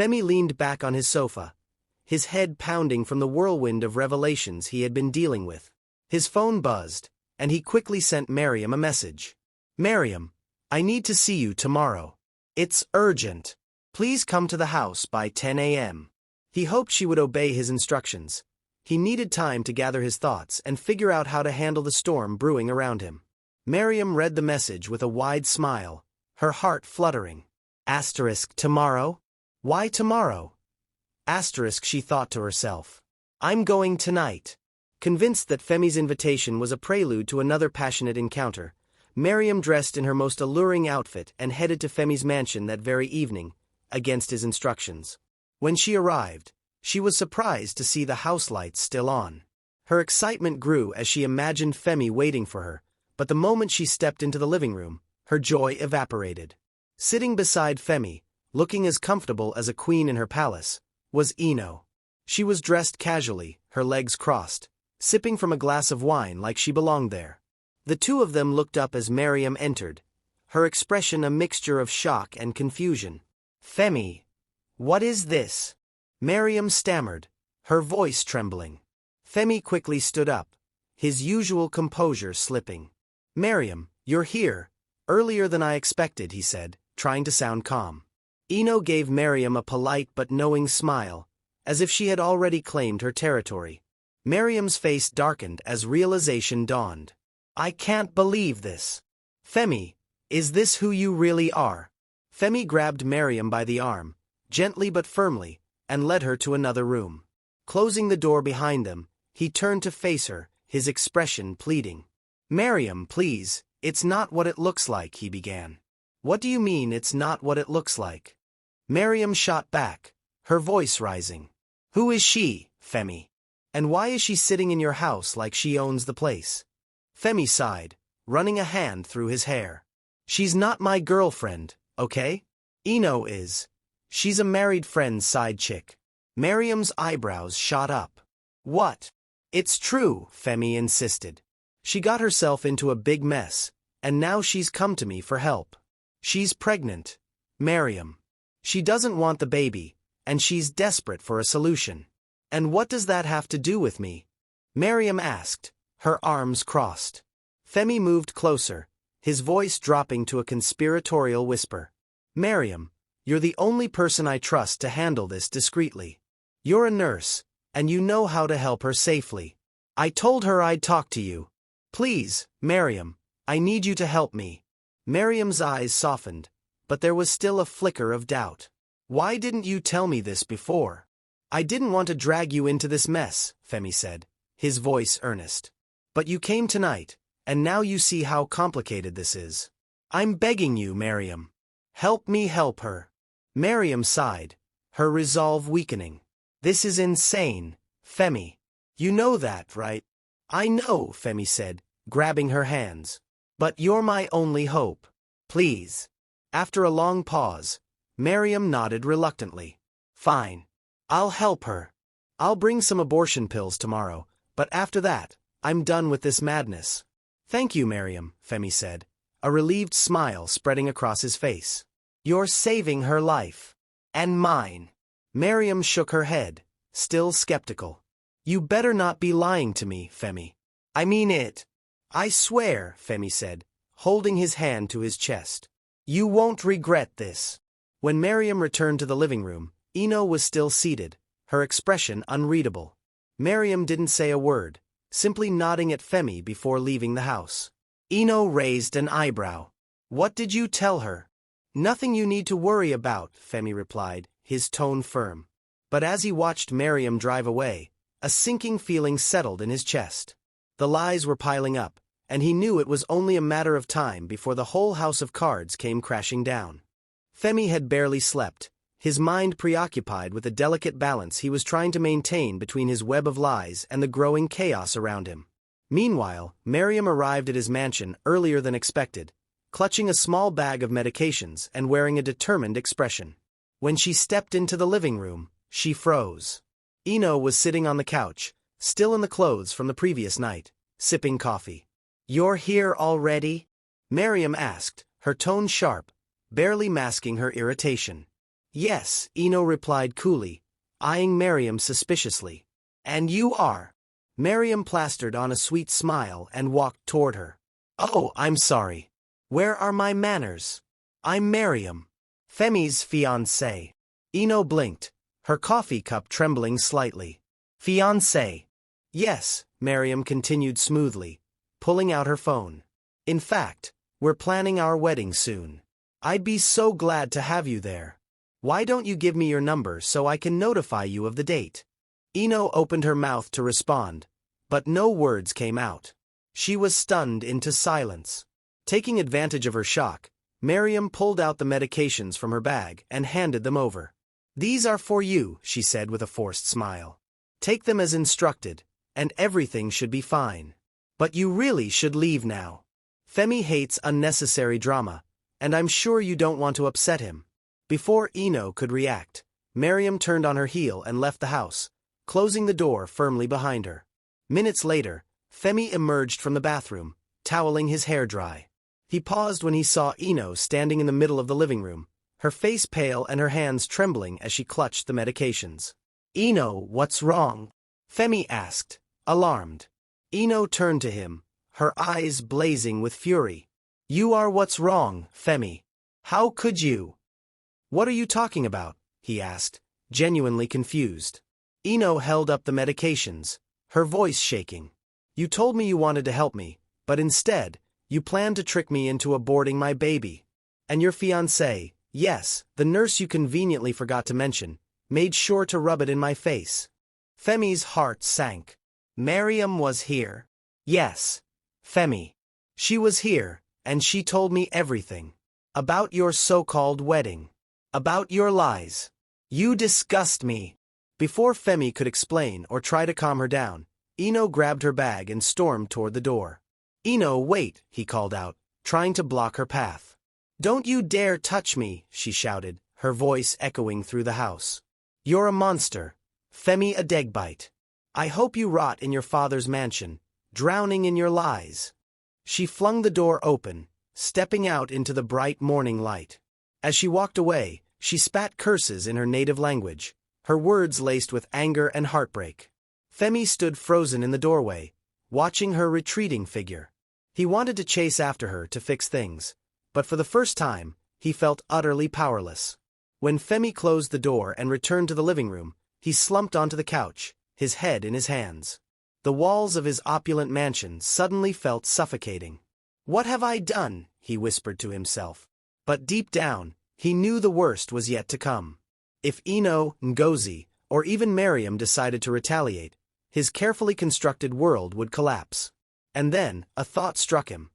Femi leaned back on his sofa, his head pounding from the whirlwind of revelations he had been dealing with. His phone buzzed, and he quickly sent Miriam a message. "Miriam, I need to see you tomorrow. It's urgent. Please come to the house by 10 a.m. He hoped she would obey his instructions. He needed time to gather his thoughts and figure out how to handle the storm brewing around him. Miriam read the message with a wide smile, her heart fluttering. Tomorrow? Why tomorrow? She thought to herself. I'm going tonight. Convinced that Femi's invitation was a prelude to another passionate encounter, Miriam dressed in her most alluring outfit and headed to Femi's mansion that very evening, against his instructions. When she arrived, she was surprised to see the house lights still on. Her excitement grew as she imagined Femi waiting for her, but the moment she stepped into the living room, her joy evaporated. Sitting beside Femi, looking as comfortable as a queen in her palace, was Ino. She was dressed casually, her legs crossed, sipping from a glass of wine like she belonged there. The two of them looked up as Miriam entered, her expression a mixture of shock and confusion. "Femi, what is this?" Miriam stammered, her voice trembling. Femi quickly stood up, his usual composure slipping. "Miriam, you're here, earlier than I expected," he said, trying to sound calm. Ino gave Miriam a polite but knowing smile, as if she had already claimed her territory. Miriam's face darkened as realization dawned. "I can't believe this. Femi, is this who you really are?" Femi grabbed Miriam by the arm, gently but firmly, and led her to another room. Closing the door behind them, he turned to face her, his expression pleading. "Miriam, please, it's not what it looks like," he began. "What do you mean it's not what it looks like?" Miriam shot back, her voice rising. "Who is she, Femi? And why is she sitting in your house like she owns the place?" Femi sighed, running a hand through his hair. "She's not my girlfriend, okay? Ino is. She's a married friend's side chick." Miriam's eyebrows shot up. "What?" "It's true," Femi insisted. "She got herself into a big mess, and now she's come to me for help. She's pregnant, Miriam. She doesn't want the baby, and she's desperate for a solution." "And what does that have to do with me?" Miriam asked, her arms crossed. Femi moved closer, his voice dropping to a conspiratorial whisper. "Miriam, you're the only person I trust to handle this discreetly. You're a nurse, and you know how to help her safely. I told her I'd talk to you. Please, Miriam, I need you to help me." Miriam's eyes softened, but there was still a flicker of doubt. "Why didn't you tell me this before?" "I didn't want to drag you into this mess," Femi said, his voice earnest. "But you came tonight, and now you see how complicated this is. I'm begging you, Miriam. Help me help her." Miriam sighed, her resolve weakening. "This is insane, Femi. You know that, right?" "I know," Femi said, grabbing her hands. "But you're my only hope. Please." After a long pause, Miriam nodded reluctantly. "Fine. I'll help her. I'll bring some abortion pills tomorrow, but after that, I'm done with this madness." "Thank you, Miriam," Femi said, a relieved smile spreading across his face. "You're saving her life. And mine." Miriam shook her head, still skeptical. "You better not be lying to me, Femi." "I mean it. I swear," Femi said, holding his hand to his chest. "You won't regret this." When Miriam returned to the living room, Ino was still seated, her expression unreadable. Miriam didn't say a word, simply nodding at Femi before leaving the house. Ino raised an eyebrow. "What did you tell her?" "Nothing you need to worry about," Femi replied, his tone firm. But as he watched Miriam drive away, a sinking feeling settled in his chest. The lies were piling up, and he knew it was only a matter of time before the whole house of cards came crashing down. Femi had barely slept, his mind preoccupied with the delicate balance he was trying to maintain between his web of lies and the growing chaos around him. Meanwhile, Miriam arrived at his mansion earlier than expected, clutching a small bag of medications and wearing a determined expression. When she stepped into the living room, she froze. Ino was sitting on the couch, still in the clothes from the previous night, sipping coffee. "You're here already?" Miriam asked, her tone sharp, barely masking her irritation. Yes, Eno replied coolly, eyeing Miriam suspiciously. And you are? Miriam plastered on a sweet smile and walked toward her. Oh, I'm sorry. Where are my manners? I'm Miriam, Femi's fiancée. Eno blinked, her coffee cup trembling slightly. Fiancé. Yes, Miriam continued smoothly, pulling out her phone. In fact, we're planning our wedding soon. I'd be so glad to have you there. Why don't you give me your number so I can notify you of the date? Eno opened her mouth to respond, but no words came out. She was stunned into silence. Taking advantage of her shock, Miriam pulled out the medications from her bag and handed them over. These are for you, she said with a forced smile. Take them as instructed, and everything should be fine. But you really should leave now. Femi hates unnecessary drama, and I'm sure you don't want to upset him. Before Eno could react, Miriam turned on her heel and left the house, closing the door firmly behind her. Minutes later, Femi emerged from the bathroom, toweling his hair dry. He paused when he saw Eno standing in the middle of the living room, her face pale and her hands trembling as she clutched the medications. Eno, what's wrong? Femi asked, alarmed. Eno turned to him, her eyes blazing with fury. You are what's wrong, Femi. How could you? What are you talking about? He asked, genuinely confused. Eno held up the medications, her voice shaking. You told me you wanted to help me, but instead, you planned to trick me into aborting my baby. And your fiancé, yes, the nurse you conveniently forgot to mention, made sure to rub it in my face. Femi's heart sank. Miriam was here. Yes, Femi. She was here, and she told me everything. About your so-called wedding. About your lies. You disgust me. Before Femi could explain or try to calm her down, Eno grabbed her bag and stormed toward the door. Eno, wait, he called out, trying to block her path. Don't you dare touch me, she shouted, her voice echoing through the house. You're a monster, Femi a degbite. I hope you rot in your father's mansion, drowning in your lies. She flung the door open, stepping out into the bright morning light. As she walked away, she spat curses in her native language, her words laced with anger and heartbreak. Femi stood frozen in the doorway, watching her retreating figure. He wanted to chase after her to fix things, but for the first time, he felt utterly powerless. When Femi closed the door and returned to the living room, he slumped onto the couch, his head in his hands. The walls of his opulent mansion suddenly felt suffocating. What have I done? He whispered to himself. But deep down, he knew the worst was yet to come. If Eno, Ngozi, or even Miriam decided to retaliate, his carefully constructed world would collapse. And then, a thought struck him.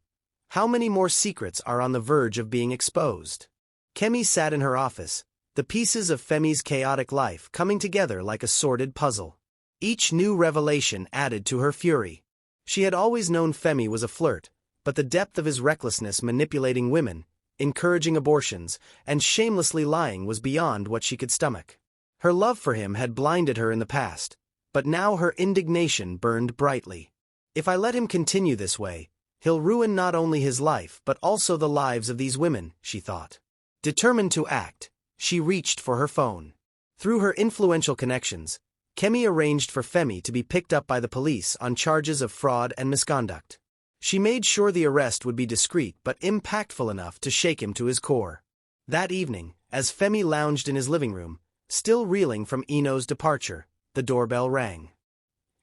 How many more secrets are on the verge of being exposed? Kemi sat in her office, the pieces of Femi's chaotic life coming together like a sordid puzzle. Each new revelation added to her fury. She had always known Femi was a flirt, but the depth of his recklessness manipulating women, encouraging abortions, and shamelessly lying was beyond what she could stomach. Her love for him had blinded her in the past, but now her indignation burned brightly. If I let him continue this way, he'll ruin not only his life but also the lives of these women, she thought. Determined to act, she reached for her phone. Through her influential connections, Kemi arranged for Femi to be picked up by the police on charges of fraud and misconduct. She made sure the arrest would be discreet but impactful enough to shake him to his core. That evening, as Femi lounged in his living room, still reeling from Eno's departure, the doorbell rang.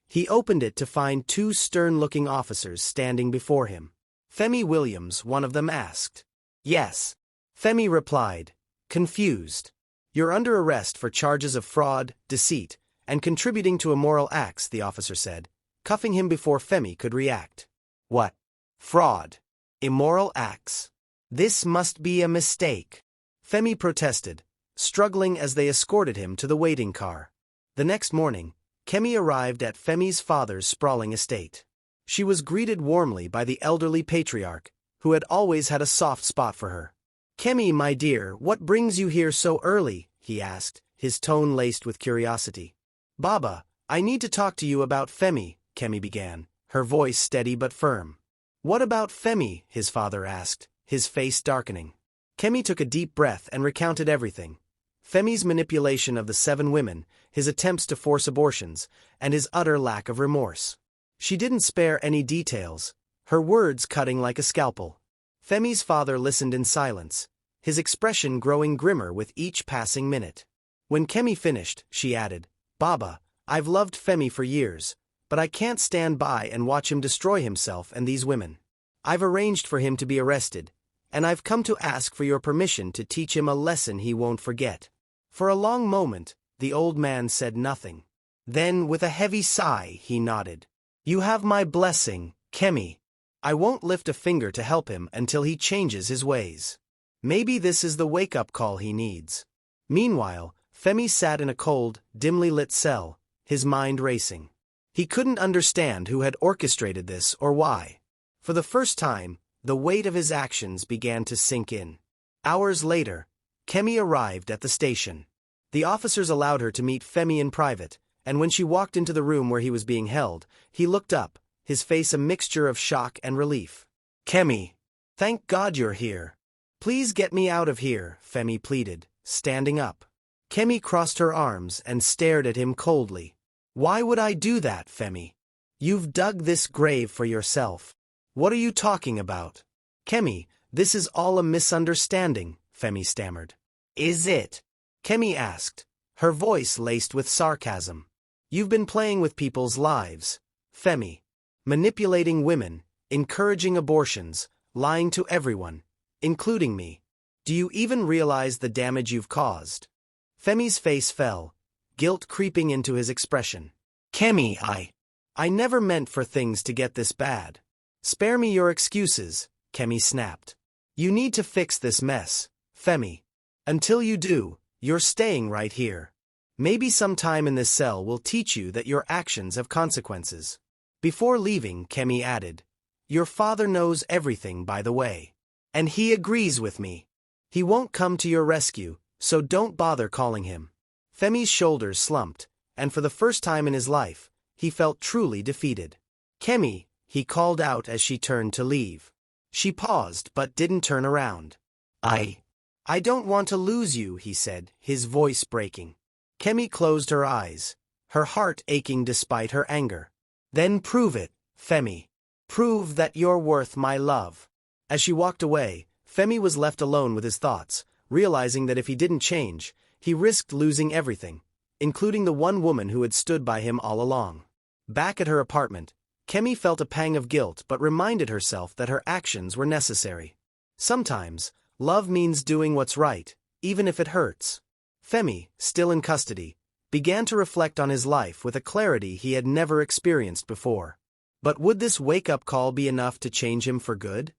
He opened it to find two stern-looking officers standing before him. Femi Williams, one of them asked. Yes. Femi replied, confused. You're under arrest for charges of fraud, deceit, and contributing to immoral acts, the officer said, cuffing him before Femi could react. What? Fraud? Immoral acts? This must be a mistake. Femi protested, struggling as they escorted him to the waiting car. The next morning, Kemi arrived at Femi's father's sprawling estate. She was greeted warmly by the elderly patriarch, who had always had a soft spot for her. Kemi, my dear, what brings you here so early? He asked, his tone laced with curiosity. Baba, I need to talk to you about Femi, Kemi began, her voice steady but firm. What about Femi? His father asked, his face darkening. Kemi took a deep breath and recounted everything. Femi's manipulation of the 7 women, his attempts to force abortions, and his utter lack of remorse. She didn't spare any details, her words cutting like a scalpel. Femi's father listened in silence, his expression growing grimmer with each passing minute. When Kemi finished, she added, "Baba, I've loved Femi for years, but I can't stand by and watch him destroy himself and these women. I've arranged for him to be arrested, and I've come to ask for your permission to teach him a lesson he won't forget." For a long moment, the old man said nothing. Then, with a heavy sigh, he nodded. "You have my blessing, Kemi. I won't lift a finger to help him until he changes his ways. Maybe this is the wake-up call he needs." Meanwhile, Femi sat in a cold, dimly lit cell, his mind racing. He couldn't understand who had orchestrated this or why. For the first time, the weight of his actions began to sink in. Hours later, Kemi arrived at the station. The officers allowed her to meet Femi in private, and when she walked into the room where he was being held, he looked up, his face a mixture of shock and relief. "Kemi, thank God you're here. Please get me out of here," Femi pleaded, standing up. Kemi crossed her arms and stared at him coldly. "Why would I do that, Femi? You've dug this grave for yourself. What are you talking about?" "Kemi, this is all a misunderstanding," Femi stammered. "Is it?" Kemi asked, her voice laced with sarcasm. "You've been playing with people's lives, Femi. Manipulating women, encouraging abortions, lying to everyone, including me. Do you even realize the damage you've caused?" Femi's face fell, guilt creeping into his expression. "Kemi, I never meant for things to get this bad. Spare me your excuses," Kemi snapped. "You need to fix this mess, Femi. Until you do, you're staying right here. Maybe some time in this cell will teach you that your actions have consequences." Before leaving, Kemi added, "Your father knows everything, by the way. And he agrees with me. He won't come to your rescue, so don't bother calling him." Femi's shoulders slumped, and for the first time in his life, he felt truly defeated. "Kemi," he called out as she turned to leave. She paused but didn't turn around. I don't want to lose you," he said, his voice breaking. Kemi closed her eyes, her heart aching despite her anger. "Then prove it, Femi. Prove that you're worth my love." As she walked away, Femi was left alone with his thoughts, realizing that if he didn't change, he risked losing everything, including the one woman who had stood by him all along. Back at her apartment, Kemi felt a pang of guilt but reminded herself that her actions were necessary. Sometimes, love means doing what's right, even if it hurts. Femi, still in custody, began to reflect on his life with a clarity he had never experienced before. But would this wake-up call be enough to change him for good?